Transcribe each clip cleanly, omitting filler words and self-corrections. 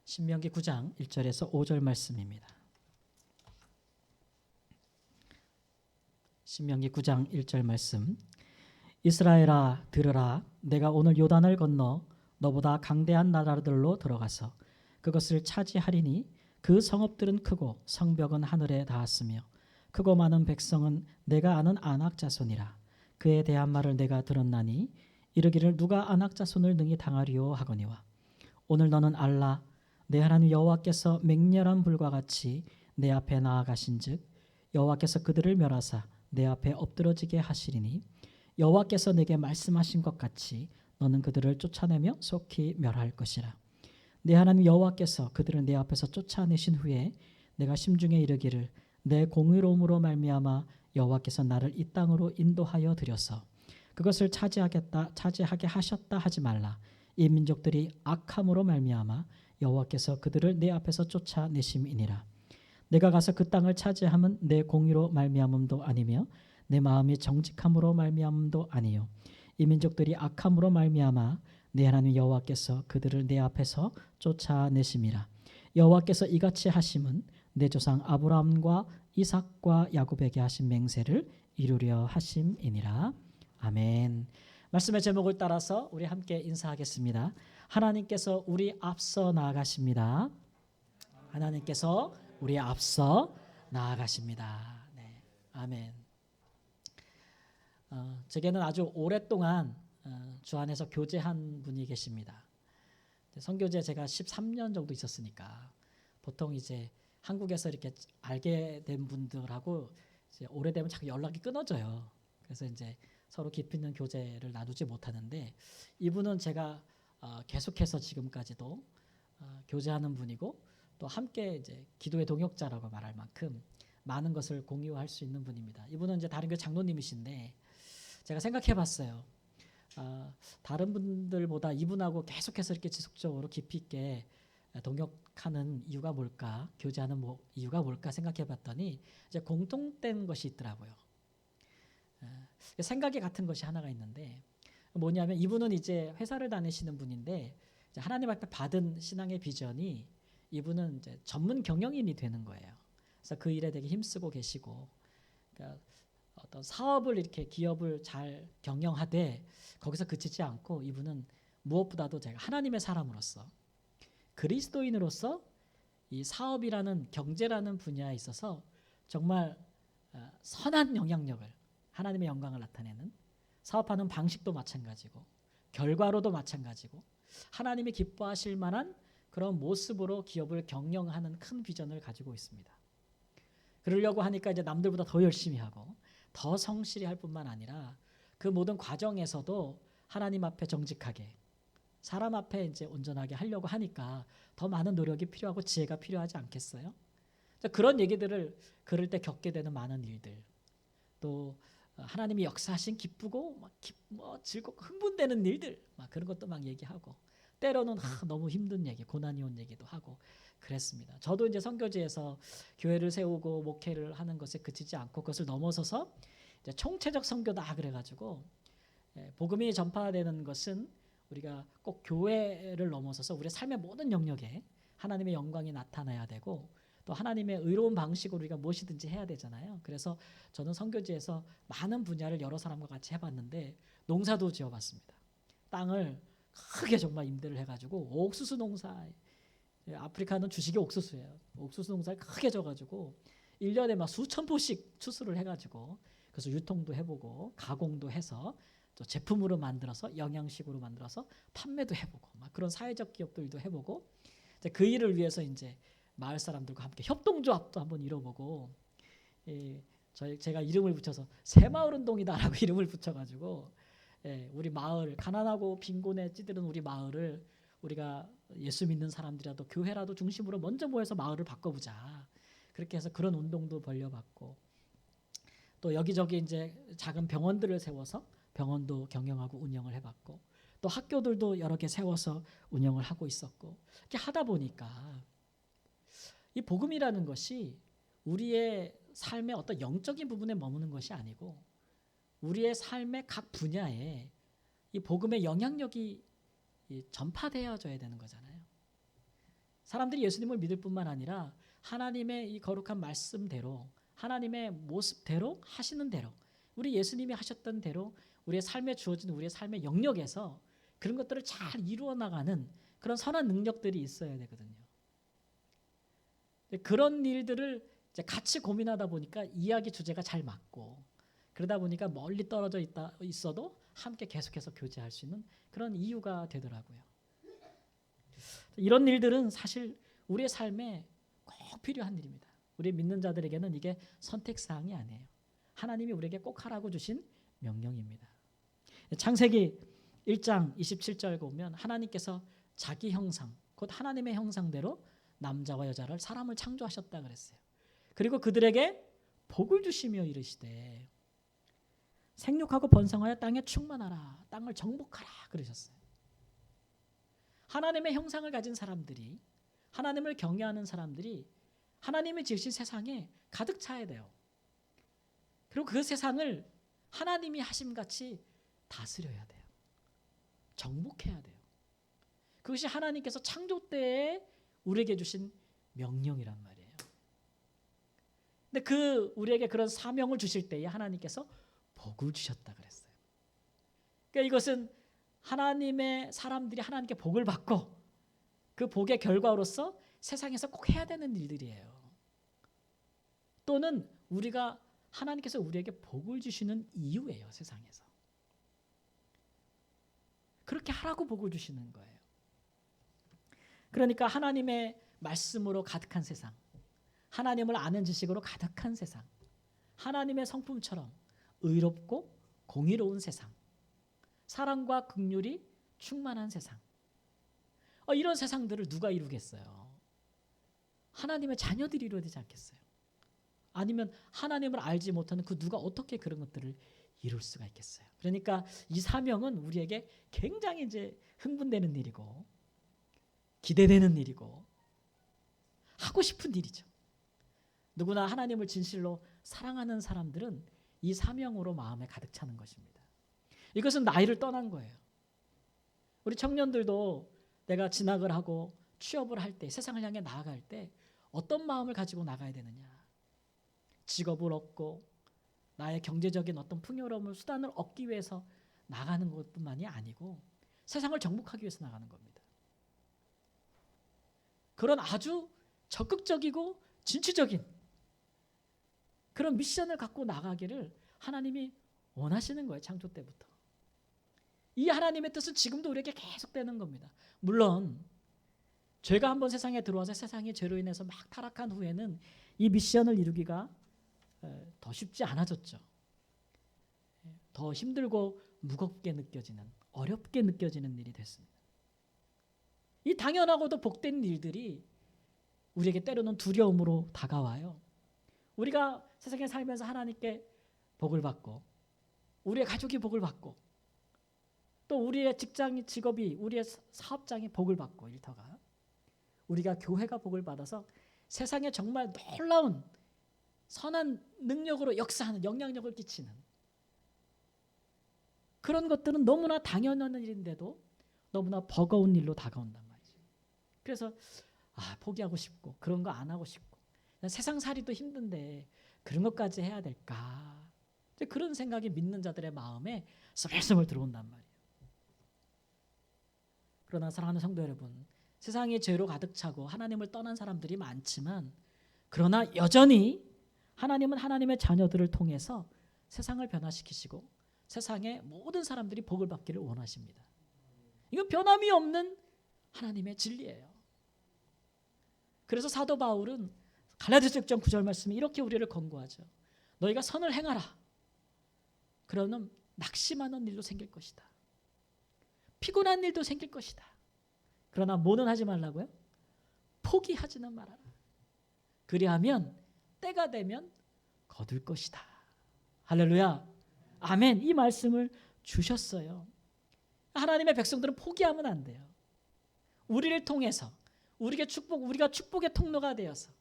신명기 9장 1절에서 5절 말씀입니다. 신명기 9장 1절 말씀. 이스라엘아 들으라. 내가 오늘 요단을 건너 너보다 강대한 나라들로 들어가서 그것을 차지하리니 그 성읍들은 크고 성벽은 하늘에 닿았으며 크고 많은 백성은 내가 아는 아낙 자손이라. 그에 대한 말을 내가 들었나니 이르기를 누가 아낙 자손을 능히 당하리요 하거니와 오늘 너는 알라. 내 하나님 여호와께서 맹렬한 불과 같이 내 앞에 나아가신즉 여호와께서 그들을 멸하사 내 앞에 엎드러지게 하시리니 여호와께서 내게 말씀하신 것 같이 너는 그들을 쫓아내며 속히 멸할 것이라. 내 하나님 여호와께서 그들을 내 앞에서 쫓아내신 후에 내가 심중에 이르기를 내 공의로움으로 말미암아 여호와께서 나를 이 땅으로 인도하여 들여서 그것을 차지하게 하셨다 하지 말라. 이 민족들이 악함으로 말미암아 여호와께서 그들을 내 앞에서 쫓아내심이니라. 내가 가서 그 땅을 차지함은 내 공의로 말미암음도 아니며 내 마음이 정직함으로 말미암음도 아니요 이 민족들이 악함으로 말미암아 내 하나님 여호와께서 그들을 내 앞에서 쫓아내심이라. 여호와께서 이같이 하심은 내 조상 아브라함과 이삭과 야곱에게 하신 맹세를 이루려 하심이니라. 아멘. 말씀의 제목을 따라서 우리 함께 인사하겠습니다. 하나님께서 우리 앞서 나아가십니다. 하나님께서 우리 앞서 나아가십니다. 네, 아멘. 제게는 아주 오랫동안 주 안에서 교제한 분이 계십니다. 선교제 제가 13년 정도 있었으니까 보통 이제 한국에서 이렇게 알게 된 분들하고 이제 오래되면 자꾸 연락이 끊어져요. 그래서 이제 서로 깊이 있는 교제를 나누지 못하는데 이분은 제가 계속해서 지금까지도 교제하는 분이고 또 함께 이제 기도의 동역자라고 말할 만큼 많은 것을 공유할 수 있는 분입니다. 이분은 이제 다른 교회 장로님이신데 제가 생각해봤어요. 다른 분들보다 이분하고 계속해서 이렇게 지속적으로 깊이 있게 동역하는 이유가 뭘까, 교제하는 이유가 뭘까 생각해봤더니 이제 공통된 것이 있더라고요. 생각이 같은 것이 하나가 있는데 뭐냐면 이분은 이제 회사를 다니시는 분인데 이제 하나님 앞에 받은 신앙의 비전이 이분은 이제 전문 경영인이 되는 거예요. 그래서 그 일에 되게 힘쓰고 계시고, 그러니까 어떤 사업을 이렇게 기업을 잘 경영하되 거기서 그치지 않고 이분은 무엇보다도 제가 하나님의 사람으로서 그리스도인으로서 이 사업이라는 경제라는 분야에 있어서 정말 선한 영향력을 하나님의 영광을 나타내는 사업하는 방식도 마찬가지고 결과로도 마찬가지고 하나님이 기뻐하실 만한 그런 모습으로 기업을 경영하는 큰 비전을 가지고 있습니다. 그러려고 하니까 이제 남들보다 더 열심히 하고 더 성실히 할 뿐만 아니라 그 모든 과정에서도 하나님 앞에 정직하게 사람 앞에 이제 온전하게 하려고 하니까 더 많은 노력이 필요하고 지혜가 필요하지 않겠어요? 그런 얘기들을 그럴 때 겪게 되는 많은 일들, 또 하나님이 역사하신 기쁘고 즐겁고 흥분되는 일들, 그런 것도 막 얘기하고 때로는 너무 힘든 얘기, 고난이 온 얘기도 하고 그랬습니다. 저도 이제 선교지에서 교회를 세우고 목회를 하는 것에 그치지 않고 그것을 넘어서서 이제 총체적 선교다 그래가지고 복음이 전파되는 것은 우리가 꼭 교회를 넘어서서 우리의 삶의 모든 영역에 하나님의 영광이 나타나야 되고 또 하나님의 의로운 방식으로 우리가 무엇이든지 해야 되잖아요. 그래서 저는 선교지에서 많은 분야를 여러 사람과 같이 해봤는데 농사도 지어봤습니다. 땅을 크게 정말 임대를 해가지고 옥수수 농사, 아프리카는 주식이 옥수수예요. 옥수수 농사를 크게 져가지고 1년에 막 수천 포씩 추수를 해가지고 그래서 유통도 해보고 가공도 해서 또 제품으로 만들어서 영양식으로 만들어서 판매도 해보고 막 그런 사회적 기업들도 해보고 그 일을 위해서 이제 마을 사람들과 함께 협동조합도 한번 이뤄보고 제가 이름을 붙여서 새마을운동이다라고 이름을 붙여가지고 우리 마을 가난하고 빈곤에 찌드는 우리 마을을 우리가 예수 믿는 사람들이라도 교회라도 중심으로 먼저 모여서 마을을 바꿔보자. 그렇게 해서 그런 운동도 벌려봤고 또 여기저기 이제 작은 병원들을 세워서 병원도 경영하고 운영을 해봤고 또 학교들도 여러 개 세워서 운영을 하고 있었고 이렇게 하다 보니까 이 복음이라는 것이 우리의 삶의 어떤 영적인 부분에 머무는 것이 아니고 우리의 삶의 각 분야에 이 복음의 영향력이 전파되어져야 되는 거잖아요. 사람들이 예수님을 믿을 뿐만 아니라 하나님의 이 거룩한 말씀대로 하나님의 모습대로 하시는 대로 우리 예수님이 하셨던 대로 우리의 삶에 주어진 우리의 삶의 영역에서 그런 것들을 잘 이루어 나가는 그런 선한 능력들이 있어야 되거든요. 그런 일들을 이제 같이 고민하다 보니까 이야기 주제가 잘 맞고 그러다 보니까 멀리 떨어져 있어도 함께 계속해서 교제할 수 있는 그런 이유가 되더라고요. 이런 일들은 사실 우리의 삶에 꼭 필요한 일입니다. 우리 믿는 자들에게는 이게 선택사항이 아니에요. 하나님이 우리에게 꼭 하라고 주신 명령입니다. 창세기 1장 27절 보면 하나님께서 자기 형상, 곧 하나님의 형상대로 남자와 여자를 사람을 창조하셨다 그랬어요. 그리고 그들에게 복을 주시며 이르시되 생육하고 번성하여 땅에 충만하라, 땅을 정복하라 그러셨어요. 하나님의 형상을 가진 사람들이, 하나님을 경외하는 사람들이 하나님이 지으신 세상에 가득 차야 돼요. 그리고 그 세상을 하나님이 하심같이 다스려야 돼요. 정복해야 돼요. 그것이 하나님께서 창조 때에 우리에게 주신 명령이란 말이에요. 근데 우리에게 그런 사명을 주실 때에 하나님께서 복을 주셨다 그랬어요. 그러니까 이것은 하나님의 사람들이 하나님께 복을 받고 그 복의 결과로서 세상에서 꼭 해야 되는 일들이에요. 또는 우리가 하나님께서 우리에게 복을 주시는 이유예요. 세상에서. 그렇게 하라고 복을 주시는 거예요. 그러니까 하나님의 말씀으로 가득한 세상, 하나님을 아는 지식으로 가득한 세상, 하나님의 성품처럼 의롭고 공의로운 세상, 사랑과 긍휼이 충만한 세상, 이런 세상들을 누가 이루겠어요? 하나님의 자녀들이 이루어야 되지 않겠어요? 아니면 하나님을 알지 못하는 그 누가 어떻게 그런 것들을 이룰 수가 있겠어요? 그러니까 이 사명은 우리에게 굉장히 이제 흥분되는 일이고 기대되는 일이고 하고 싶은 일이죠. 누구나 하나님을 진실로 사랑하는 사람들은 이 사명으로 마음에 가득 차는 것입니다. 이것은 나이를 떠난 거예요. 우리 청년들도 내가 진학을 하고 취업을 할 때, 세상을 향해 나아갈 때 어떤 마음을 가지고 나가야 되느냐. 직업을 얻고 나의 경제적인 어떤 풍요로움을 수단을 얻기 위해서 나가는 것뿐만이 아니고 세상을 정복하기 위해서 나가는 겁니다. 그런 아주 적극적이고 진취적인 그런 미션을 갖고 나가기를 하나님이 원하시는 거예요. 창조 때부터. 이 하나님의 뜻은 지금도 우리에게 계속되는 겁니다. 물론 죄가 한번 세상에 들어와서 세상이 죄로 인해서 막 타락한 후에는 이 미션을 이루기가 더 쉽지 않아졌죠. 더 힘들고 무겁게 느껴지는, 어렵게 느껴지는 일이 됐습니다. 이 당연하고도 복된 일들이 우리에게 때로는 두려움으로 다가와요. 우리가 세상에 살면서 하나님께 복을 받고 우리의 가족이 복을 받고 또 우리의 직장이 직업이 우리의 사업장이 복을 받고 일터가 우리가 교회가 복을 받아서 세상에 정말 놀라운 선한 능력으로 역사하는 영향력을 끼치는 그런 것들은 너무나 당연한 일인데도 너무나 버거운 일로 다가온단 말이죠. 그래서 포기하고 싶고 그런 거 안 하고 싶고 세상살이도 힘든데 그런 것까지 해야 될까? 그런 생각이 믿는 자들의 마음에 스물스물 들어온단 말이에요. 그러나 사랑하는 성도 여러분, 세상에 죄로 가득 차고 하나님을 떠난 사람들이 많지만 그러나 여전히 하나님은 하나님의 자녀들을 통해서 세상을 변화시키시고 세상의 모든 사람들이 복을 받기를 원하십니다. 이건 변함이 없는 하나님의 진리예요. 그래서 사도 바울은 갈라디아서 6장 9절 말씀이 이렇게 우리를 권고하죠. 너희가 선을 행하라. 그러면 낙심하는 일도 생길 것이다. 피곤한 일도 생길 것이다. 그러나 뭐는 하지 말라고요? 포기하지는 말아라. 그리하면 때가 되면 거둘 것이다. 할렐루야. 아멘. 이 말씀을 주셨어요. 하나님의 백성들은 포기하면 안 돼요. 우리를 통해서 우리가 축복의 통로가 되어서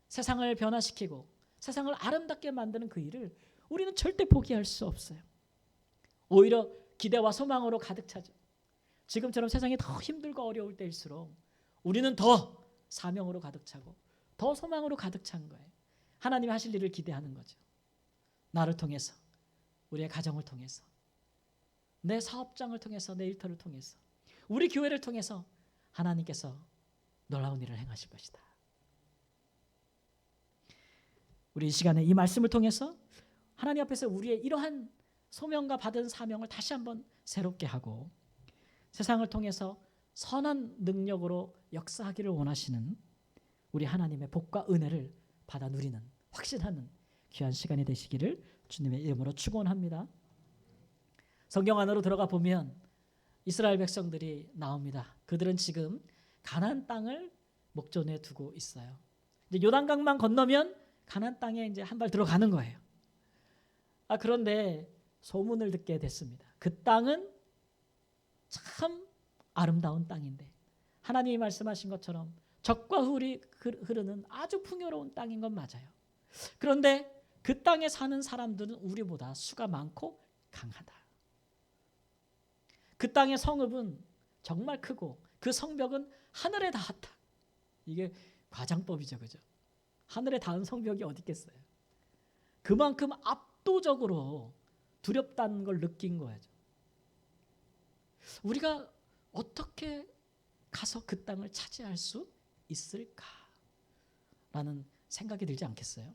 세상을 변화시키고 세상을 아름답게 만드는 그 일을 우리는 절대 포기할 수 없어요. 오히려 기대와 소망으로 가득 차죠. 지금처럼 세상이 더 힘들고 어려울 때일수록 우리는 더 사명으로 가득 차고 더 소망으로 가득 찬 거예요. 하나님이 하실 일을 기대하는 거죠. 나를 통해서, 우리의 가정을 통해서, 내 사업장을 통해서, 내 일터를 통해서, 우리 교회를 통해서 하나님께서 놀라운 일을 행하실 것이다. 우리 이 시간에 이 말씀을 통해서 하나님 앞에서 우리의 이러한 소명과 받은 사명을 다시 한번 새롭게 하고 세상을 통해서 선한 능력으로 역사하기를 원하시는 우리 하나님의 복과 은혜를 받아 누리는 확신하는 귀한 시간이 되시기를 주님의 이름으로 축원합니다. 성경 안으로 들어가 보면 이스라엘 백성들이 나옵니다. 그들은 지금 가나안 땅을 목전에 두고 있어요. 이제 요단강만 건너면 가나안 땅에 이제 한 발 들어가는 거예요. 그런데 소문을 듣게 됐습니다. 그 땅은 참 아름다운 땅인데 하나님이 말씀하신 것처럼 적과 훌이 흐르는 아주 풍요로운 땅인 건 맞아요. 그런데 그 땅에 사는 사람들은 우리보다 수가 많고 강하다. 그 땅의 성읍은 정말 크고 그 성벽은 하늘에 닿았다. 이게 과장법이죠, 그죠? 하늘에 닿은 성벽이 어디 있겠어요? 그만큼 압도적으로 두렵다는 걸 느낀 거예요. 우리가 어떻게 가서 그 땅을 차지할 수 있을까라는 생각이 들지 않겠어요?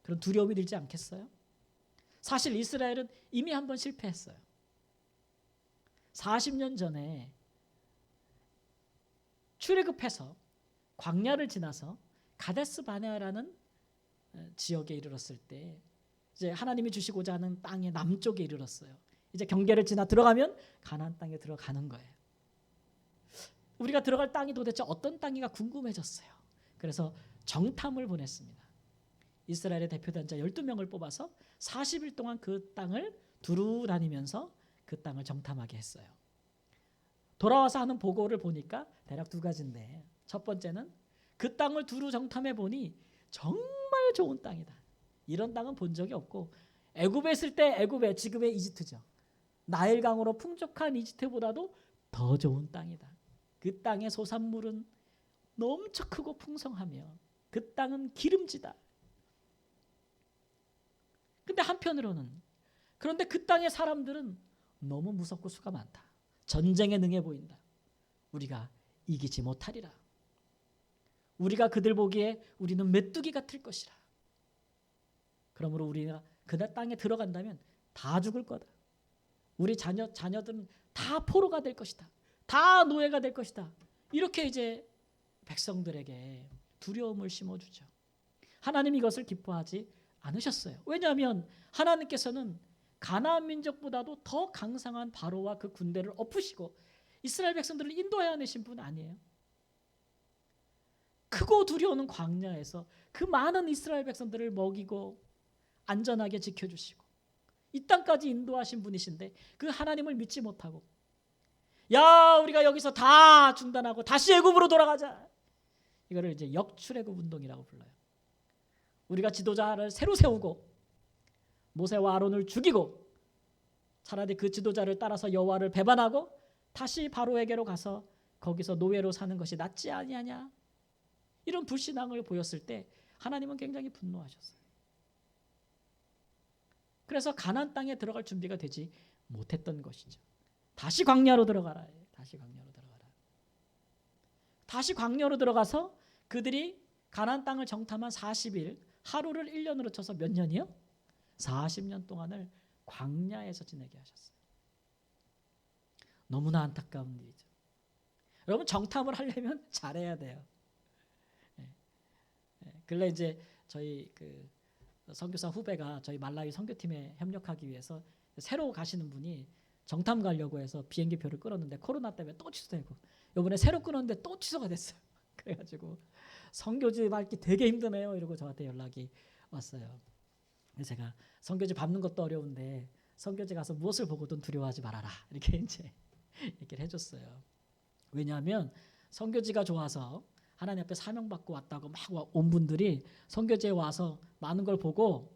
그런 두려움이 들지 않겠어요? 사실 이스라엘은 이미 한번 실패했어요. 40년 전에 출애굽해서 광야를 지나서 가데스 바네아라는 지역에 이르렀을 때 이제 하나님이 주시고자 하는 땅의 남쪽에 이르렀어요. 이제 경계를 지나 들어가면 가나안 땅에 들어가는 거예요. 우리가 들어갈 땅이 도대체 어떤 땅이가 궁금해졌어요. 그래서 정탐을 보냈습니다. 이스라엘의 대표단자 12명을 뽑아서 40일 동안 그 땅을 두루 다니면서 그 땅을 정탐하게 했어요. 돌아와서 하는 보고를 보니까 대략 두 가지인데 첫 번째는 그 땅을 두루 정탐해 보니 정말 좋은 땅이다. 이런 땅은 본 적이 없고 애굽에 있을 때 애굽에 지금의 이집트죠. 나일강으로 풍족한 이집트보다도 더 좋은 땅이다. 그 땅의 소산물은 넘쳐 크고 풍성하며 그 땅은 기름지다. 근데 한편으로는 그런데 그 땅의 사람들은 너무 무섭고 수가 많다. 전쟁에 능해 보인다. 우리가 이기지 못하리라. 우리가 그들 보기에 우리는 메뚜기 같을 것이라. 그러므로 우리가 그 땅에 들어간다면 다 죽을 거다. 우리 자녀들은 다 포로가 될 것이다. 다 노예가 될 것이다. 이렇게 이제 백성들에게 두려움을 심어주죠. 하나님이 이것을 기뻐하지 않으셨어요. 왜냐하면 하나님께서는 가나안 민족보다도 더 강성한 바로와 그 군대를 엎으시고 이스라엘 백성들을 인도해내신 분 아니에요. 크고 두려우는 광야에서 그 많은 이스라엘 백성들을 먹이고 안전하게 지켜주시고 이 땅까지 인도하신 분이신데 그 하나님을 믿지 못하고 야 우리가 여기서 다 중단하고 다시 애굽으로 돌아가자. 이거를 이제 역출애굽 운동이라고 불러요. 우리가 지도자를 새로 세우고 모세와 아론을 죽이고 차라리 그 지도자를 따라서 여호와를 배반하고 다시 바로에게로 가서 거기서 노예로 사는 것이 낫지 아니하냐. 이런 불신앙을 보였을 때 하나님은 굉장히 분노하셨어요. 그래서 가나안 땅에 들어갈 준비가 되지 못했던 것이죠. 다시 광야로 들어가라. 다시 광야로 들어가라. 다시 광야로 들어가서 그들이 가나안 땅을 정탐한 40일, 하루를 1년으로 쳐서 몇 년이요? 40년 동안을 광야에서 지내게 하셨어요. 너무나 안타까운 일이죠. 여러분 정탐을 하려면 잘해야 돼요. 근래 이제 저희 그 선교사 후배가 저희 말라위 선교팀에 협력하기 위해서 새로 가시는 분이 정탐 가려고 해서 비행기표를 끊었는데 코로나 때문에 또 취소되고 이번에 새로 끊었는데 또 취소가 됐어요. 그래가지고 선교지 밟기 되게 힘드네요. 이러고 저한테 연락이 왔어요. 그래서 제가 선교지 밟는 것도 어려운데 선교지 가서 무엇을 보고든 두려워하지 말아라. 이렇게 이제 얘기를 해줬어요. 왜냐하면 선교지가 좋아서 하나님 앞에 사명받고 왔다고 막 온 분들이 선교지에 와서 많은 걸 보고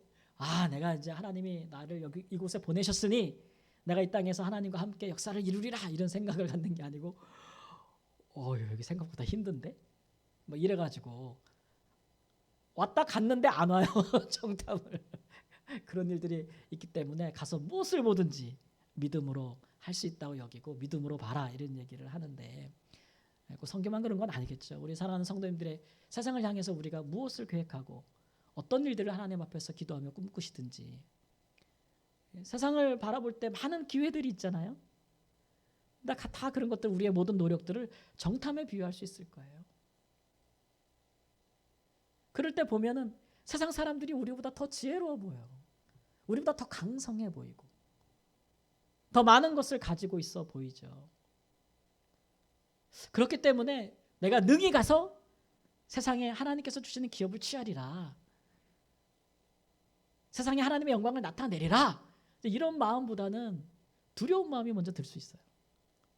내가 이제 하나님이 나를 여기 이곳에 보내셨으니 내가 이 땅에서 하나님과 함께 역사를 이루리라 이런 생각을 갖는 게 아니고 여기 생각보다 힘든데 뭐 이래가지고 왔다 갔는데 안 와요. 정답을. 그런 일들이 있기 때문에 가서 무엇을 보든지 믿음으로 할 수 있다고 여기고 믿음으로 봐라 이런 얘기를 하는데, 그 성경만 그런 건 아니겠죠. 우리 사랑하는 성도님들의 세상을 향해서 우리가 무엇을 계획하고 어떤 일들을 하나님 앞에서 기도하며 꿈꾸시든지, 세상을 바라볼 때 많은 기회들이 있잖아요. 다 그런 것들, 우리의 모든 노력들을 정탐에 비유할 수 있을 거예요. 그럴 때 보면은 세상 사람들이 우리보다 더 지혜로워 보여요. 우리보다 더 강성해 보이고 더 많은 것을 가지고 있어 보이죠. 그렇기 때문에 내가 능히 가서 세상에 하나님께서 주시는 기업을 취하리라, 세상에 하나님의 영광을 나타내리라, 이런 마음보다는 두려운 마음이 먼저 들 수 있어요.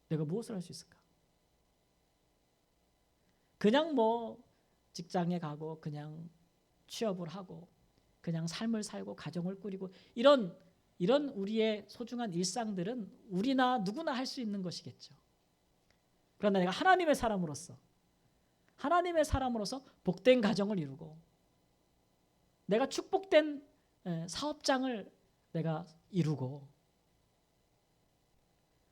내가 무엇을 할 수 있을까? 그냥 뭐 직장에 가고 그냥 취업을 하고 그냥 삶을 살고 가정을 꾸리고 이런 우리의 소중한 일상들은 우리나 누구나 할 수 있는 것이겠죠. 그러나 내가 하나님의 사람으로서 복된 가정을 이루고 내가 축복된 사업장을 내가 이루고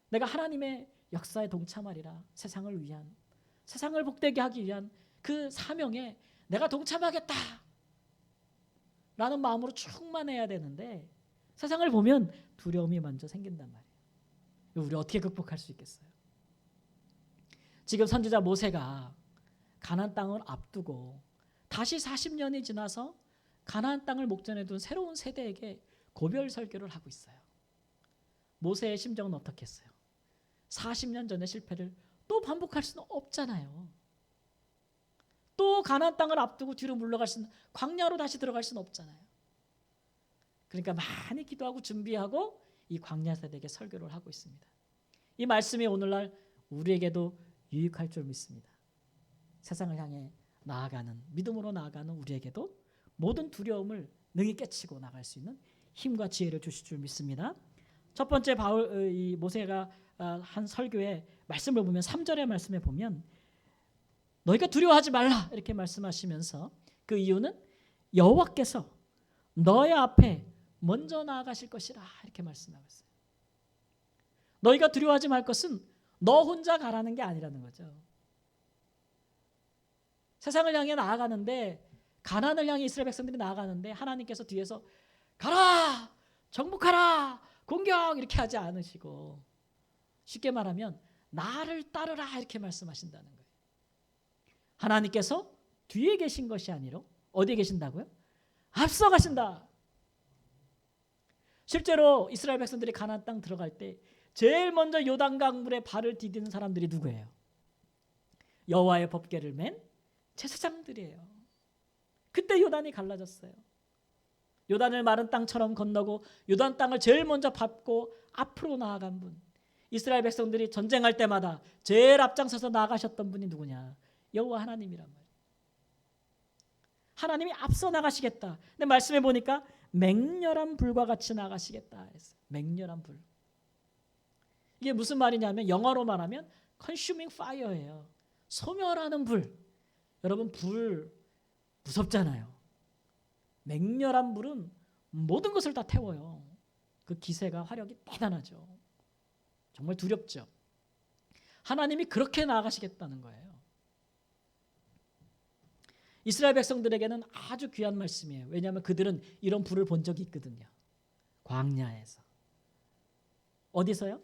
내가 하나님의 역사에 동참하리라, 세상을 복되게 하기 위한 그 사명에 내가 동참하겠다 라는 마음으로 충만해야 되는데, 세상을 보면 두려움이 먼저 생긴단 말이에요. 우리 어떻게 극복할 수 있겠어요? 지금 선지자 모세가 가나안 땅을 앞두고 다시 40년이 지나서 가나안 땅을 목전에 둔 새로운 세대에게 고별 설교를 하고 있어요. 모세의 심정은 어떻겠어요? 40년 전의 실패를 또 반복할 수는 없잖아요. 또 가나안 땅을 앞두고 뒤로 물러갈 수는, 광야로 다시 들어갈 수는 없잖아요. 그러니까 많이 기도하고 준비하고 이 광야 세대에게 설교를 하고 있습니다. 이 말씀이 오늘날 우리에게도 유익할 줄 믿습니다. 세상을 향해 나아가는, 믿음으로 나아가는 우리에게도 모든 두려움을 능히 깨치고 나갈 수 있는 힘과 지혜를 주실 줄 믿습니다. 첫 번째 이 모세가 한 설교의 말씀을 보면 3절의 말씀에 보면 너희가 두려워하지 말라 이렇게 말씀하시면서, 그 이유는 여호와께서 너의 앞에 먼저 나아가실 것이라 이렇게 말씀하고 있어요. 너희가 두려워하지 말 것은 너 혼자 가라는 게 아니라는 거죠. 세상을 향해 나아가는데, 가나안을 향해 이스라엘 백성들이 나아가는데 하나님께서 뒤에서 가라, 정복하라, 공격 이렇게 하지 않으시고, 쉽게 말하면 나를 따르라 이렇게 말씀하신다는 거예요. 하나님께서 뒤에 계신 것이 아니라 어디에 계신다고요? 앞서 가신다. 실제로 이스라엘 백성들이 가나안 땅 들어갈 때 제일 먼저 요단강 물에 발을 디디는 사람들이 누구예요? 여호와의 법궤를 맨 제사장들이에요. 그때 요단이 갈라졌어요. 요단을 마른 땅처럼 건너고 요단 땅을 제일 먼저 밟고 앞으로 나아간 분, 이스라엘 백성들이 전쟁할 때마다 제일 앞장서서 나아가셨던 분이 누구냐? 여호와 하나님이란 말이에요. 하나님이 앞서 나가시겠다. 근데 말씀해 보니까 맹렬한 불과 같이 나가시겠다 했어요. 맹렬한 불. 이게 무슨 말이냐면 영어로 말하면 consuming fire예요. 소멸하는 불. 여러분, 불 무섭잖아요. 맹렬한 불은 모든 것을 다 태워요. 그 기세가, 화력이 대단하죠. 정말 두렵죠. 하나님이 그렇게 나아가시겠다는 거예요. 이스라엘 백성들에게는 아주 귀한 말씀이에요. 왜냐하면 그들은 이런 불을 본 적이 있거든요. 광야에서. 어디서요?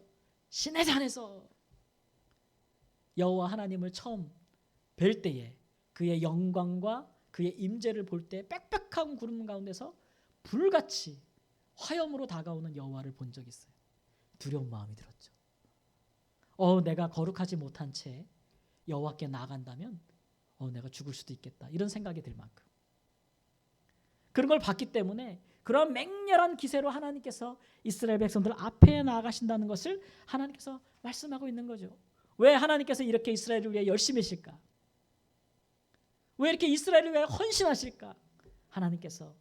시내산에서 여호와 하나님을 처음 뵐 때에 그의 영광과 그의 임재를 볼 때 빽빽한 구름 가운데서 불같이 화염으로 다가오는 여호와를 본 적이 있어요. 두려운 마음이 들었죠. 내가 거룩하지 못한 채 여호와께 나아간다면 내가 죽을 수도 있겠다, 이런 생각이 들 만큼 그런 걸 봤기 때문에 그런 맹렬한 기세로 하나님께서 이스라엘 백성들 앞에 나아가신다는 것을 하나님께서 말씀하고 있는 거죠. 왜 하나님께서 이렇게 이스라엘을 위해 열심히 하실까? 왜 이렇게 이스라엘을 위해 헌신하실까? 하나님께서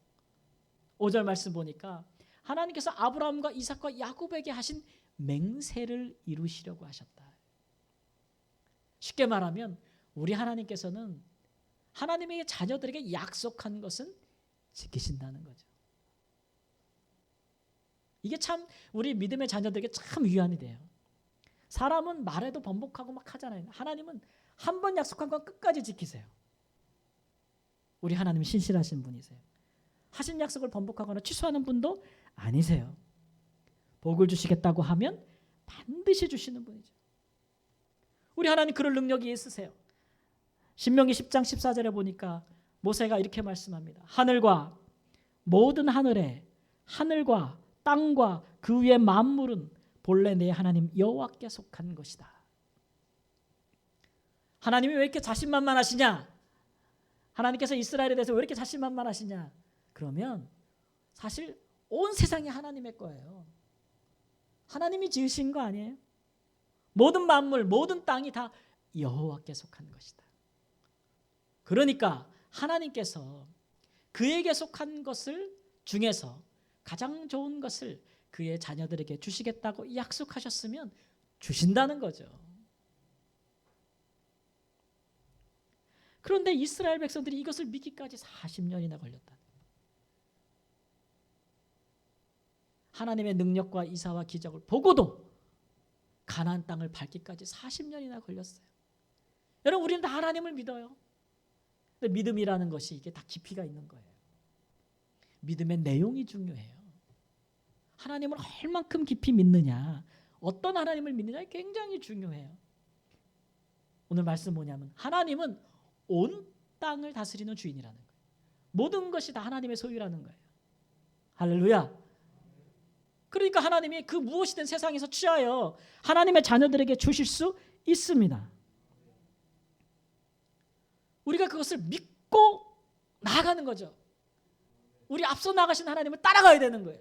5절 말씀 보니까 하나님께서 아브라함과 이삭과 야곱에게 하신 맹세를 이루시려고 하셨다. 쉽게 말하면 우리 하나님께서는 하나님의 자녀들에게 약속한 것은 지키신다는 거죠. 이게 참 우리 믿음의 자녀들에게 참 위안이 돼요. 사람은 말해도 번복하고 막 하잖아요. 하나님은 한 번 약속한 건 끝까지 지키세요. 우리 하나님은 신실하신 분이세요. 하신 약속을 번복하거나 취소하는 분도 아니세요. 복을 주시겠다고 하면 반드시 주시는 분이죠. 우리 하나님 그럴 능력이 있으세요. 신명기 10장 14절에 보니까 모세가 이렇게 말씀합니다. 하늘과 모든 하늘과 땅과 그 위의 만물은 본래 내 하나님 여호와께 속한 것이다. 하나님이 왜 이렇게 자신만만하시냐? 하나님께서 이스라엘에 대해서 왜 이렇게 자신만만하시냐? 그러면 사실 온 세상이 하나님의 거예요. 하나님이 지으신 거 아니에요? 모든 만물, 모든 땅이 다 여호와께 속한 것이다. 그러니까 하나님께서 그에게 속한 것을 중에서 가장 좋은 것을 그의 자녀들에게 주시겠다고 약속하셨으면 주신다는 거죠. 그런데 이스라엘 백성들이 이것을 믿기까지 40년이나 걸렸다. 하나님의 능력과 이사와 기적을 보고도 가나안 땅을 밟기까지 40년이나 걸렸어요. 여러분, 우리는 다 하나님을 믿어요. 근데 믿음이라는 것이 이게 다 깊이가 있는 거예요. 믿음의 내용이 중요해요. 하나님을 얼만큼 깊이 믿느냐, 어떤 하나님을 믿느냐 굉장히 중요해요. 오늘 말씀 뭐냐면 하나님은 온 땅을 다스리는 주인이라는 거예요. 모든 것이 다 하나님의 소유라는 거예요. 할렐루야. 그러니까 하나님이 그 무엇이든 세상에서 취하여 하나님의 자녀들에게 주실 수 있습니다. 우리가 그것을 믿고 나아가는 거죠. 우리 앞서 나가신 하나님을 따라가야 되는 거예요.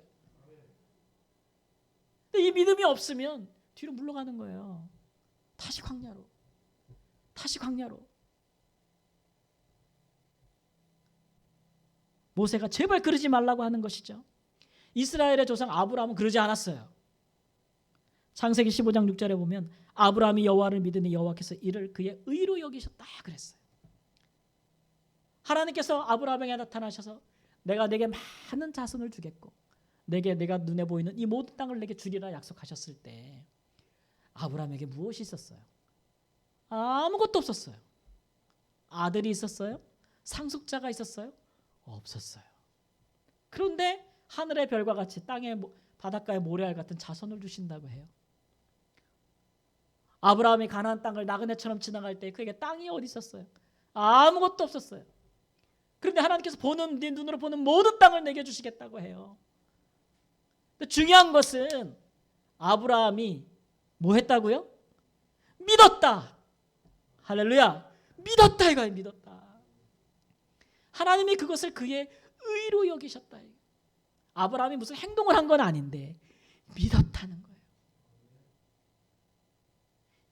근데 이 믿음이 없으면 뒤로 물러가는 거예요. 다시 광야로. 모세가 제발 그러지 말라고 하는 것이죠. 이스라엘의 조상 아브라함은 그러지 않았어요. 창세기 15장 6절에 보면 아브라함이 여호와를 믿으니 여호와께서 이를 그의 의로 여기셨다 그랬어요. 하나님께서 아브라함에게 나타나셔서 내가 내게 많은 자손을 주겠고 내가 눈에 보이는 이 모든 땅을 내게 주리라 약속하셨을 때 아브라함에게 무엇이 있었어요? 아무것도 없었어요. 아들이 있었어요? 상속자가 있었어요? 없었어요. 그런데 하늘의 별과 같이 땅의 바닷가의 모래알 같은 자손을 주신다고 해요. 아브라함이 가나안 땅을 나그네처럼 지나갈 때 그에게 땅이 어디 있었어요? 아무것도 없었어요. 그런데 하나님께서 네 눈으로 보는 모든 땅을 내게 주시겠다고 해요. 근데 중요한 것은 아브라함이 뭐 했다고요? 믿었다. 할렐루야. 믿었다 이거예요. 믿었다. 하나님이 그것을 그의 의로 여기셨다. 아브라함이 무슨 행동을 한 건 아닌데 믿었다는 거예요.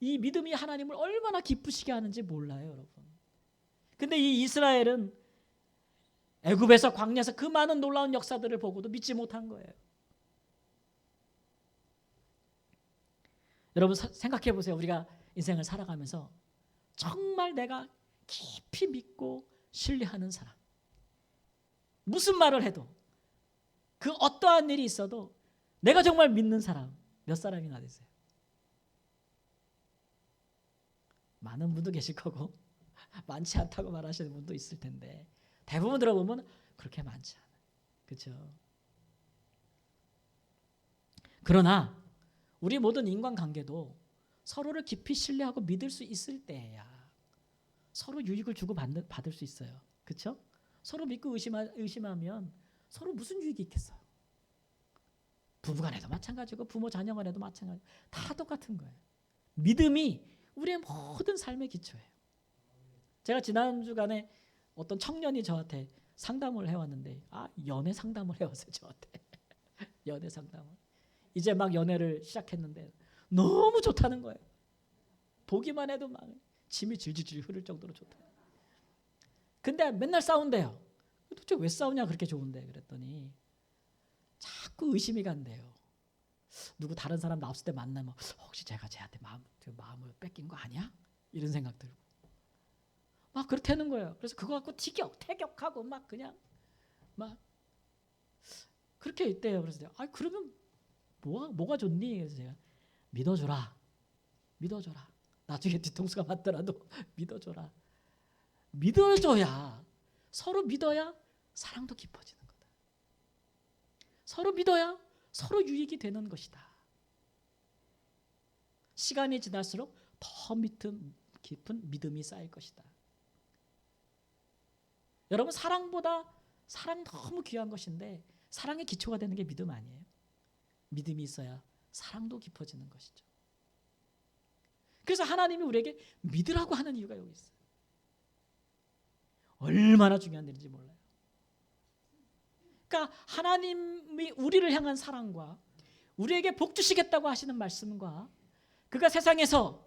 이 믿음이 하나님을 얼마나 기쁘시게 하는지 몰라요, 여러분. 근데 이 이스라엘은 애굽에서 광야에서 그 많은 놀라운 역사들을 보고도 믿지 못한 거예요. 여러분 생각해 보세요. 우리가 인생을 살아가면서 정말 내가 깊이 믿고 신뢰하는 사람, 무슨 말을 해도 그 어떠한 일이 있어도 내가 정말 믿는 사람 몇 사람이나 되세요? 많은 분도 계실 거고 많지 않다고 말하시는 분도 있을 텐데 대부분 들어보면 그렇게 많지 않아요. 그렇죠? 그러나 우리 모든 인간관계도 서로를 깊이 신뢰하고 믿을 수 있을 때야 서로 유익을 주고 받을 수 있어요. 그렇죠? 서로 믿고 의심하면 서로 무슨 유익이 있겠어요? 부부간에도 마찬가지고 부모 자녀 간에도 마찬가지고 다 똑같은 거예요. 믿음이 우리의 모든 삶의 기초예요. 제가 지난주간에 어떤 청년이 저한테 상담을 해왔는데 연애 상담을 해왔어요. 저한테 연애 상담을. 이제 막 연애를 시작했는데 너무 좋다는 거예요. 보기만 해도 막 침이 질질질 흐를 정도로 좋다. 근데 맨날 싸운대요. 도대체 왜 싸우냐 그렇게 좋은데 그랬더니 자꾸 의심이 간대요. 누구 다른 사람 나 없을 때 만나면 혹시 제가 쟤한테 마음을 뺏긴 거 아니야? 이런 생각 들고 막 그렇다는 거예요. 그래서 그거 갖고 태격하고 막 그냥 막 그렇게 있대요. 그래서 내가 그러면 뭐가 좋니? 그래서 제가 믿어줘라. 나중에 뒤통수가 맞더라도 믿어줘라. 믿어줘야, 서로 믿어야 사랑도 깊어지는 거다. 서로 믿어야 서로 유익이 되는 것이다. 시간이 지날수록 더 깊은 믿음이 쌓일 것이다. 여러분, 사랑 너무 귀한 것인데 사랑의 기초가 되는 게 믿음 아니에요? 믿음이 있어야 사랑도 깊어지는 것이죠. 그래서 하나님이 우리에게 믿으라고 하는 이유가 여기 있어요. 얼마나 중요한 일인지 몰라요. 그러니까 하나님이 우리를 향한 사랑과 우리에게 복 주시겠다고 하시는 말씀과 그가 세상에서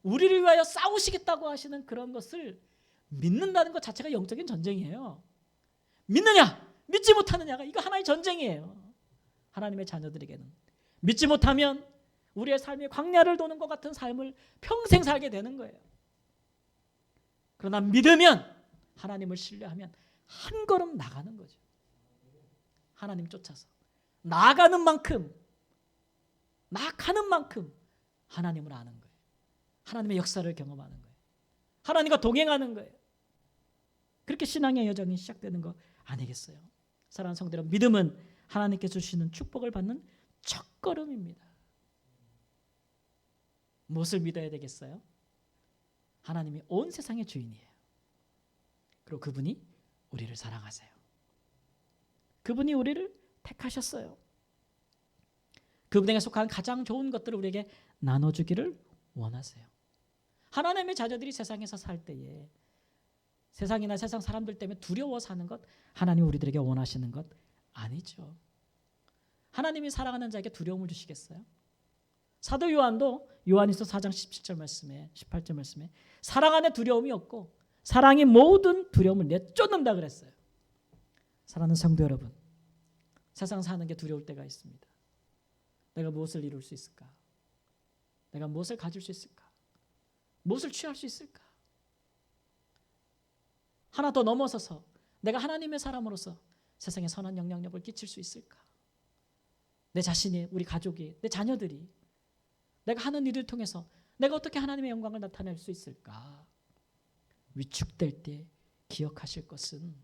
우리를 위하여 싸우시겠다고 하시는 그런 것을 믿는다는 것 자체가 영적인 전쟁이에요. 믿느냐 믿지 못하느냐가 이거 하나의 전쟁이에요. 하나님의 자녀들에게는 믿지 못하면 우리의 삶이 광야를 도는 것 같은 삶을 평생 살게 되는 거예요. 그러나 믿으면, 하나님을 신뢰하면 한 걸음 나가는 거죠. 하나님 쫓아서 나아가는 만큼 하나님을 아는 거예요. 하나님의 역사를 경험하는 거예요. 하나님과 동행하는 거예요. 그렇게 신앙의 여정이 시작되는 거 아니겠어요? 사랑하는 성도 여러분, 믿음은 하나님께 주시는 축복을 받는 첫걸음입니다. 무엇을 믿어야 되겠어요? 하나님이 온 세상의 주인이에요. 그리고 그분이 우리를 사랑하세요. 그분이 우리를 택하셨어요. 그분에게 속한 가장 좋은 것들을 우리에게 나눠주기를 원하세요. 하나님의 자녀들이 세상에서 살 때에 세상이나 세상 사람들 때문에 두려워 사는 것, 하나님이 우리들에게 원하시는 것 아니죠. 하나님이 사랑하는 자에게 두려움을 주시겠어요? 사도 요한도 요한일서 4장 17절 말씀에 18절 말씀에 사랑 안에 두려움이 없고 사랑이 모든 두려움을 내쫓는다 그랬어요. 사랑하는 성도 여러분, 세상 사는 게 두려울 때가 있습니다. 내가 무엇을 이룰 수 있을까? 내가 무엇을 가질 수 있을까? 무엇을 취할 수 있을까? 하나 더 넘어서서 내가 하나님의 사람으로서 세상에 선한 영향력을 끼칠 수 있을까? 내 자신이, 우리 가족이, 내 자녀들이 내가 하는 일을 통해서 내가 어떻게 하나님의 영광을 나타낼 수 있을까? 위축될 때 기억하실 것은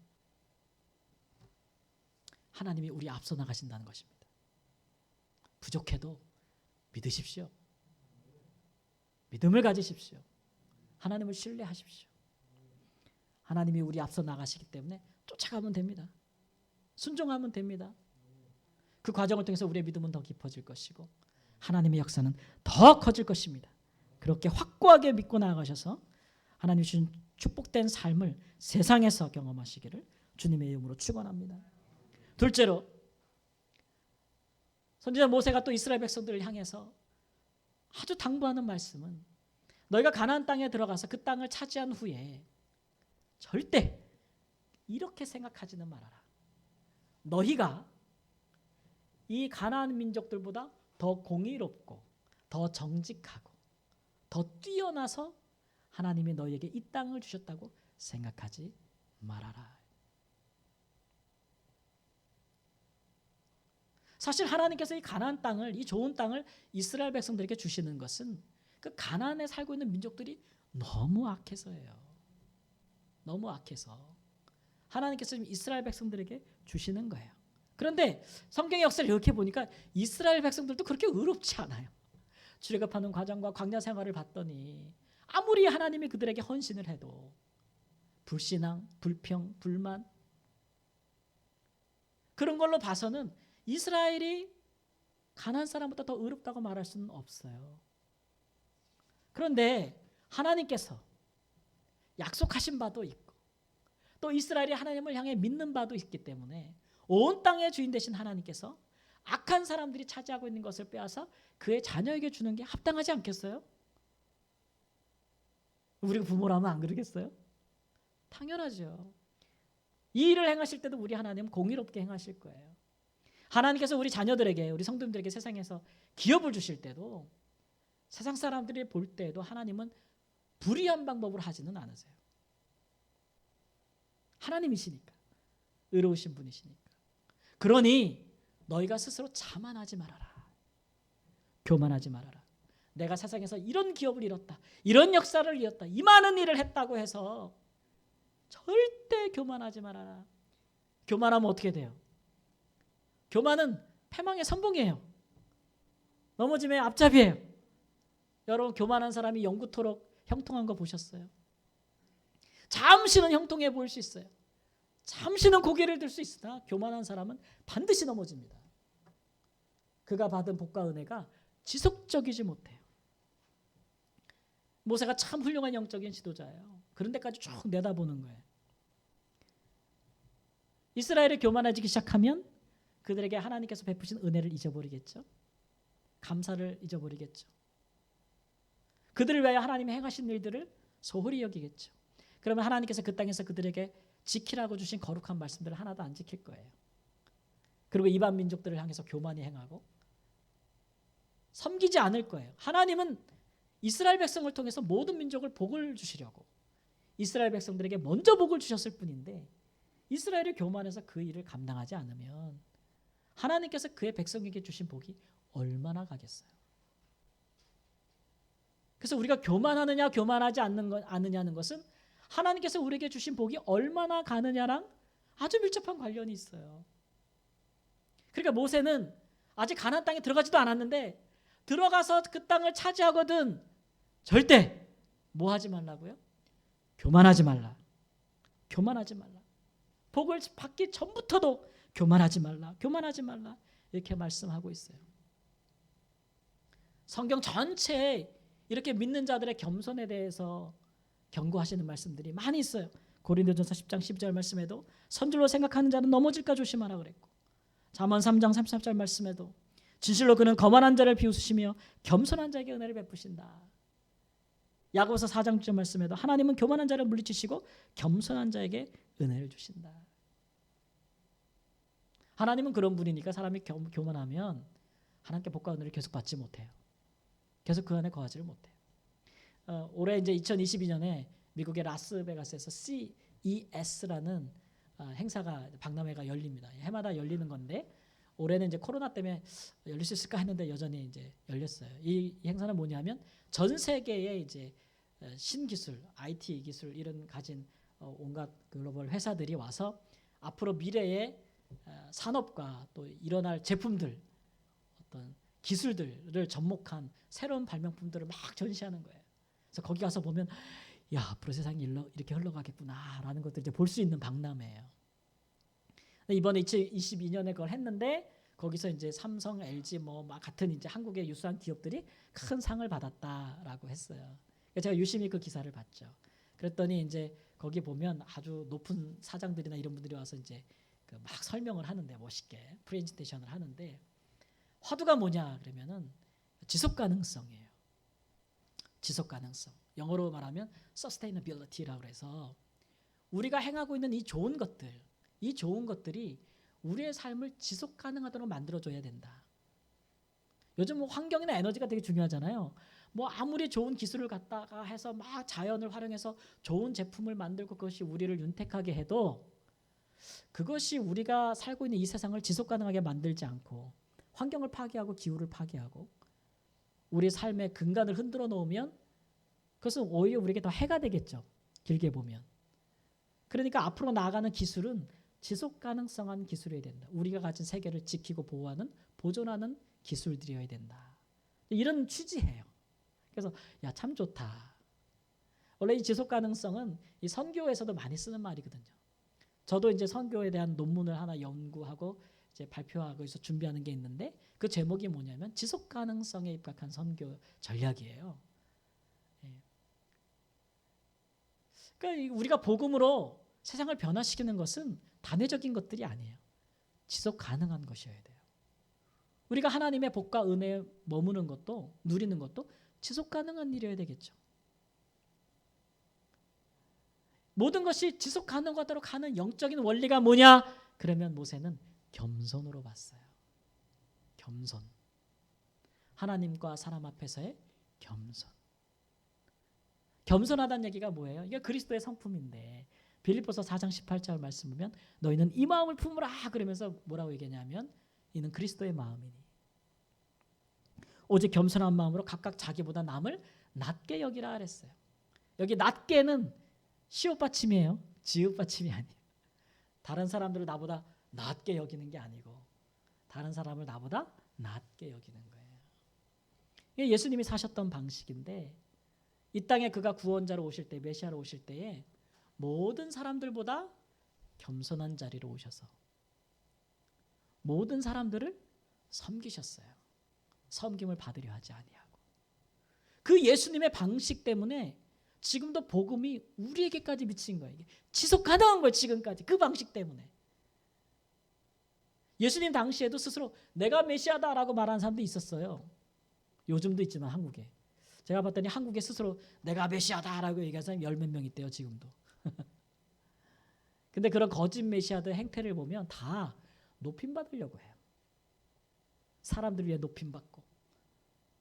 하나님이 우리 앞서 나가신다는 것입니다. 부족해도 믿으십시오. 믿음을 가지십시오. 하나님을 신뢰하십시오. 하나님이 우리 앞서 나가시기 때문에 쫓아가면 됩니다. 순종하면 됩니다. 그 과정을 통해서 우리의 믿음은 더 깊어질 것이고 하나님의 역사는 더 커질 것입니다. 그렇게 확고하게 믿고 나아가셔서 하나님 주신 축복된 삶을 세상에서 경험하시기를 주님의 이름으로 축원합니다. 둘째로, 선지자 모세가 또 이스라엘 백성들을 향해서 아주 당부하는 말씀은 너희가 가나안 땅에 들어가서 그 땅을 차지한 후에 절대 이렇게 생각하지는 말아라. 너희가 이 가나안 민족들보다 더 공의롭고 더 정직하고 더 뛰어나서 하나님이 너희에게 이 땅을 주셨다고 생각하지 말아라. 사실 하나님께서 이 가나안 땅을, 이 좋은 땅을 이스라엘 백성들에게 주시는 것은 그 가나안에 살고 있는 민족들이 너무 악해서예요. 너무 악해서 하나님께서 이스라엘 백성들에게 주시는 거예요. 그런데 성경의 역사를 이렇게 보니까 이스라엘 백성들도 그렇게 의롭지 않아요. 출애굽하는 과정과 광야 생활을 봤더니 아무리 하나님이 그들에게 헌신을 해도 불신앙, 불평, 불만 그런 걸로 봐서는 이스라엘이 가나안 사람보다 더 의롭다고 말할 수는 없어요. 그런데 하나님께서 약속하신 바도 있고 또 이스라엘이 하나님을 향해 믿는 바도 있기 때문에 온 땅의 주인 되신 하나님께서 악한 사람들이 차지하고 있는 것을 빼앗아 그의 자녀에게 주는 게 합당하지 않겠어요? 우리가 부모라면 안 그러겠어요? 당연하죠. 이 일을 행하실 때도 우리 하나님은 공의롭게 행하실 거예요. 하나님께서 우리 자녀들에게, 우리 성도님들에게 세상에서 기업을 주실 때도 세상 사람들이 볼 때에도 하나님은 불의한 방법으로 하지는 않으세요. 하나님이시니까. 의로우신 분이시니까. 그러니 너희가 스스로 자만하지 말아라. 교만하지 말아라. 내가 세상에서 이런 기업을 이뤘다. 이런 역사를 이뤘다. 이 많은 일을 했다고 해서 절대 교만하지 말아라. 교만하면 어떻게 돼요? 교만은 패망의 선봉이에요. 넘어짐의 앞잡이에요. 여러분 교만한 사람이 영구토록 형통한 거 보셨어요? 잠시는 형통해 보일 수 있어요. 잠시는 고개를 들 수 있으나 교만한 사람은 반드시 넘어집니다. 그가 받은 복과 은혜가 지속적이지 못해요. 모세가 참 훌륭한 영적인 지도자예요. 그런 데까지 쭉 내다보는 거예요. 이스라엘이 교만해지기 시작하면 그들에게 하나님께서 베푸신 은혜를 잊어버리겠죠. 감사를 잊어버리겠죠. 그들을 위하여 하나님이 행하신 일들을 소홀히 여기겠죠. 그러면 하나님께서 그 땅에서 그들에게 지키라고 주신 거룩한 말씀들을 하나도 안 지킬 거예요. 그리고 이방 민족들을 향해서 교만히 행하고 섬기지 않을 거예요. 하나님은 이스라엘 백성을 통해서 모든 민족을 복을 주시려고 이스라엘 백성들에게 먼저 복을 주셨을 뿐인데 이스라엘이 교만해서 그 일을 감당하지 않으면 하나님께서 그의 백성에게 주신 복이 얼마나 가겠어요. 그래서 우리가 교만하느냐 교만하지 않느냐는 것은 하나님께서 우리에게 주신 복이 얼마나 가느냐랑 아주 밀접한 관련이 있어요. 그러니까 모세는 아직 가나안 땅에 들어가지도 않았는데 들어가서 그 땅을 차지하거든 절대 뭐 하지 말라고요? 교만하지 말라. 교만하지 말라. 복을 받기 전부터도 교만하지 말라. 교만하지 말라. 이렇게 말씀하고 있어요. 성경 전체에 이렇게 믿는 자들의 겸손에 대해서 경고하시는 말씀들이 많이 있어요. 고린도전서 10장 12절 말씀에도 선줄로 생각하는 자는 넘어질까 조심하라 그랬고 잠언 3장 33절 말씀에도 진실로 그는 거만한 자를 비웃으시며 겸손한 자에게 은혜를 베푸신다. 야고보서 4장 9절 말씀에도 하나님은 교만한 자를 물리치시고 겸손한 자에게 은혜를 주신다. 하나님은 그런 분이니까 사람이 교만하면 하나님께 복과 은혜를 계속 받지 못해요. 계속 그 안에 거하지를 못해요. 올해 이제 2022년에 미국의 라스베가스에서 CES라는 행사가 박람회가 열립니다. 해마다 열리는 건데 올해는 이제 코로나 때문에 열릴 수 있을까 했는데 여전히 이제 열렸어요. 이 행사는 뭐냐면 전 세계의 이제 신기술, IT 기술 이런 가진 온갖 글로벌 회사들이 와서 앞으로 미래의 산업과 또 일어날 제품들, 어떤 기술들을 접목한 새로운 발명품들을 막 전시하는 거예요. 그래서 거기 가서 보면 야 앞으로 세상이 이렇게 흘러가겠구나라는 것들 이제 볼 수 있는 박람회예요. 이번에 2022년에 그걸 했는데 거기서 이제 삼성, LG 뭐 같은 이제 한국의 유수한 기업들이 큰 상을 받았다라고 했어요. 제가 유심히 그 기사를 봤죠. 그랬더니 이제 거기 보면 아주 높은 사장들이나 이런 분들이 와서 이제 그 막 설명을 하는데 멋있게 프레젠테이션을 하는데 화두가 뭐냐 그러면은 지속 가능성이에요. 지속 가능성. 영어로 말하면 sustainability라고 해서 우리가 행하고 있는 이 좋은 것들이 우리의 삶을 지속 가능하도록 만들어줘야 된다. 요즘 뭐 환경이나 에너지가 되게 중요하잖아요. 뭐 아무리 좋은 기술을 갖다가 해서 막 자연을 활용해서 좋은 제품을 만들고 그것이 우리를 윤택하게 해도 그것이 우리가 살고 있는 이 세상을 지속 가능하게 만들지 않고 환경을 파괴하고 기후를 파괴하고 우리 삶의 근간을 흔들어 놓으면 그것은 오히려 우리에게 더 해가 되겠죠. 길게 보면. 그러니까 앞으로 나아가는 기술은 지속 가능성한 기술이어야 된다. 우리가 가진 세계를 지키고 보호하는 보존하는 기술들이어야 된다. 이런 취지예요. 그래서 야, 참 좋다. 원래 이 지속 가능성은 이 선교에서도 많이 쓰는 말이거든요. 저도 이제 선교에 대한 논문을 하나 연구하고 이제 발표하고 해서 준비하는 게 있는데 그 제목이 뭐냐면 지속 가능성에 입각한 선교 전략이에요. 그러니까 우리가 복음으로 세상을 변화시키는 것은 단회적인 것들이 아니에요. 지속 가능한 것이어야 돼요. 우리가 하나님의 복과 은혜에 머무는 것도 누리는 것도 지속 가능한 일이어야 되겠죠. 모든 것이 지속 가능하도록 하는 영적인 원리가 뭐냐? 그러면 모세는 겸손으로 봤어요. 겸손. 하나님과 사람 앞에서의 겸손. 겸손하다는 얘기가 뭐예요? 이게 그리스도의 성품인데 빌립보서 4장 18절 말씀 보면 너희는 이 마음을 품으라 그러면서 뭐라고 얘기하냐면 이는 그리스도의 마음이니 오직 겸손한 마음으로 각각 자기보다 남을 낮게 여기라 그랬어요. 여기 낮게는 시옷 받침이에요. 지읒 받침이 아니에요. 다른 사람들을 나보다 낮게 여기는 게 아니고 다른 사람을 나보다 낮게 여기는 거예요. 이게 예수님이 사셨던 방식인데 이 땅에 그가 구원자로 오실 때 메시아로 오실 때에 모든 사람들보다 겸손한 자리로 오셔서 모든 사람들을 섬기셨어요. 섬김을 받으려 하지 아니하고 그 예수님의 방식 때문에 지금도 복음이 우리에게까지 미친 거예요. 지속 가능한 거예요. 지금까지 그 방식 때문에. 예수님 당시에도 스스로 내가 메시아다라고 말하는 사람도 있었어요. 요즘도 있지만 한국에. 제가 봤더니 한국에 스스로 내가 메시아다라고 얘기하는 사람이 열 몇 명 있대요. 지금도. 근데 그런 거짓 메시아들 행태를 보면 다 높임받으려고 해요. 사람들 위해 높임받고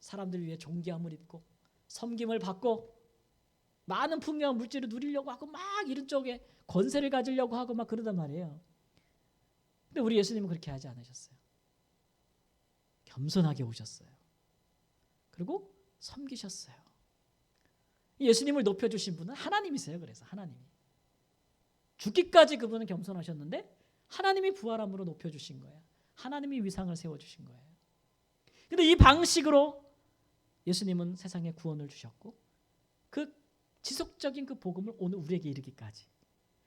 사람들 위해 존귀함을 입고 섬김을 받고 많은 풍요한 물질을 누리려고 하고 막 이런 쪽에 권세를 가지려고 하고 막 그러단 말이에요. 근데 우리 예수님은 그렇게 하지 않으셨어요. 겸손하게 오셨어요. 그리고 섬기셨어요. 예수님을 높여주신 분은 하나님이세요. 그래서 하나님이. 죽기까지 그분은 겸손하셨는데 하나님이 부활함으로 높여주신 거예요. 하나님이 위상을 세워주신 거예요. 근데 이 방식으로 예수님은 세상에 구원을 주셨고 그 지속적인 그 복음을 오늘 우리에게 이르기까지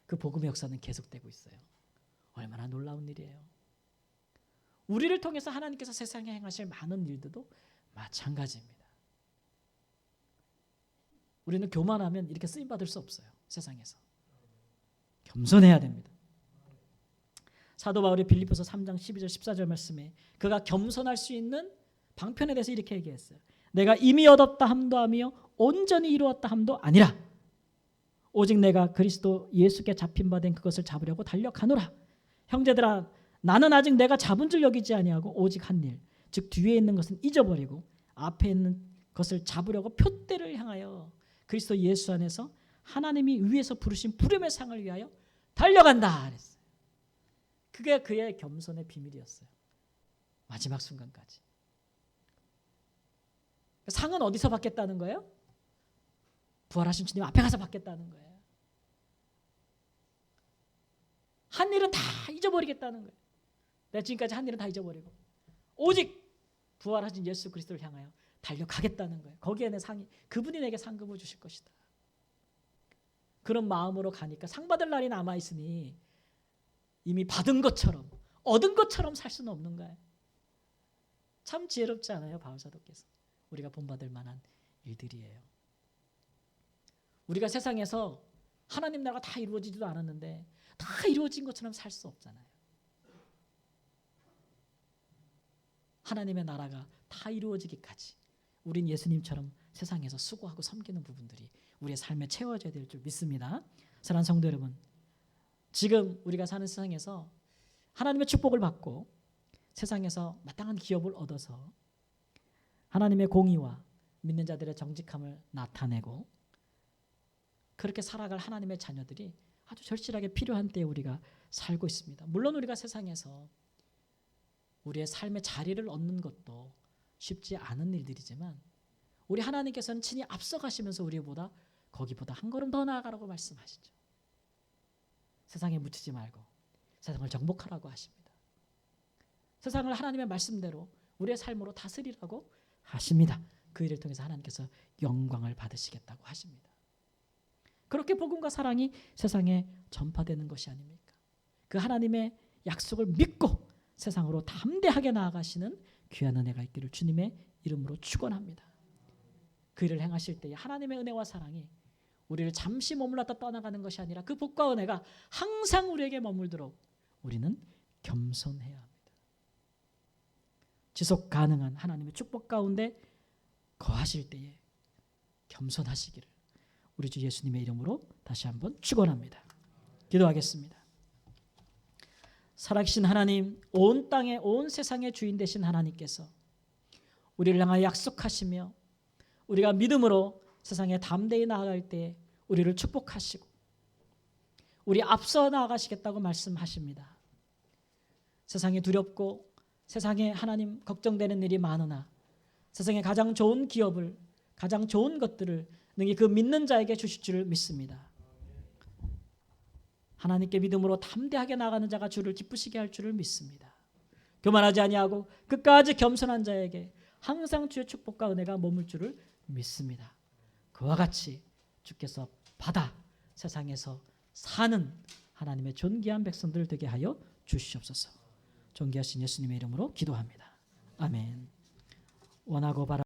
그 복음의 역사는 계속되고 있어요. 얼마나 놀라운 일이에요. 우리를 통해서 하나님께서 세상에 행하실 많은 일들도 마찬가지입니다. 우리는 교만하면 이렇게 쓰임받을 수 없어요. 세상에서. 겸손해야 됩니다. 사도 바울이 빌립보서 3장 12절 14절 말씀에 그가 겸손할 수 있는 방편에 대해서 이렇게 얘기했어요. 내가 이미 얻었다 함도 아니요 온전히 이루었다 함도 아니라 오직 내가 그리스도 예수께 잡힌 바 된 그것을 잡으려고 달려가노라. 형제들아 나는 아직 내가 잡은 줄 여기지 아니하고 오직 한 일 즉 뒤에 있는 것은 잊어버리고 앞에 있는 것을 잡으려고 표대를 향하여 그리스도 예수 안에서 하나님이 위에서 부르신 부름의 상을 위하여 달려간다 그랬어요. 그게 그의 겸손의 비밀이었어요. 마지막 순간까지. 상은 어디서 받겠다는 거예요? 부활하신 주님 앞에 가서 받겠다는 거예요. 한 일은 다 잊어버리겠다는 거예요. 내가 지금까지 한 일은 다 잊어버리고 오직 부활하신 예수 그리스도를 향하여 달려가겠다는 거예요. 거기에 내 상이 그분이 내게 상급을 주실 것이다. 그런 마음으로 가니까 상 받을 날이 남아있으니 이미 받은 것처럼 얻은 것처럼 살 수는 없는 거예요. 참 지혜롭지 않아요? 바울사도께서. 우리가 본받을 만한 일들이에요. 우리가 세상에서 하나님 나라가 다 이루어지지도 않았는데 다 이루어진 것처럼 살 수 없잖아요. 하나님의 나라가 다 이루어지기까지 우린 예수님처럼 세상에서 수고하고 섬기는 부분들이 우리의 삶에 채워져야 될 줄 믿습니다. 사랑하는 성도 여러분, 지금 우리가 사는 세상에서 하나님의 축복을 받고 세상에서 마땅한 기업을 얻어서 하나님의 공의와 믿는 자들의 정직함을 나타내고 그렇게 살아갈 하나님의 자녀들이 아주 절실하게 필요한 때에 우리가 살고 있습니다. 물론 우리가 세상에서 우리의 삶의 자리를 얻는 것도 쉽지 않은 일들이지만 우리 하나님께서는 친히 앞서가시면서 우리보다 거기보다 한 걸음 더 나아가라고 말씀하시죠. 세상에 묻히지 말고 세상을 정복하라고 하십니다. 세상을 하나님의 말씀대로 우리의 삶으로 다스리라고 하십니다. 그 일을 통해서 하나님께서 영광을 받으시겠다고 하십니다. 그렇게 복음과 사랑이 세상에 전파되는 것이 아닙니까? 그 하나님의 약속을 믿고 세상으로 담대하게 나아가시는 귀한 은혜가 있기를 주님의 이름으로 축원합니다. 그 일을 행하실 때에 하나님의 은혜와 사랑이 우리를 잠시 머물렀다 떠나가는 것이 아니라 그 복과 은혜가 항상 우리에게 머물도록 우리는 겸손해야 합니다. 지속 가능한 하나님의 축복 가운데 거하실 때에 겸손하시기를 우리 주 예수님의 이름으로 다시 한번 축원합니다. 기도하겠습니다. 살아계신 하나님, 온 땅의 온 세상의 주인 되신 하나님께서 우리를 향하여 약속하시며 우리가 믿음으로 세상에 담대히 나아갈 때 우리를 축복하시고 우리 앞서 나아가시겠다고 말씀하십니다. 세상이 두렵고 세상에 하나님 걱정되는 일이 많으나 세상에 가장 좋은 기업을, 가장 좋은 것들을 능히 그 믿는 자에게 주실 줄을 믿습니다. 하나님께 믿음으로 담대하게 나가는 자가 주를 기쁘시게 할 줄을 믿습니다. 교만하지 아니하고 끝까지 겸손한 자에게 항상 주의 축복과 은혜가 머물 줄을 믿습니다. 그와 같이 주께서 받아 세상에서 사는 하나님의 존귀한 백성들 되게 하여 주시옵소서. 존귀하신 예수님의 이름으로 기도합니다. 아멘. 원하고 바라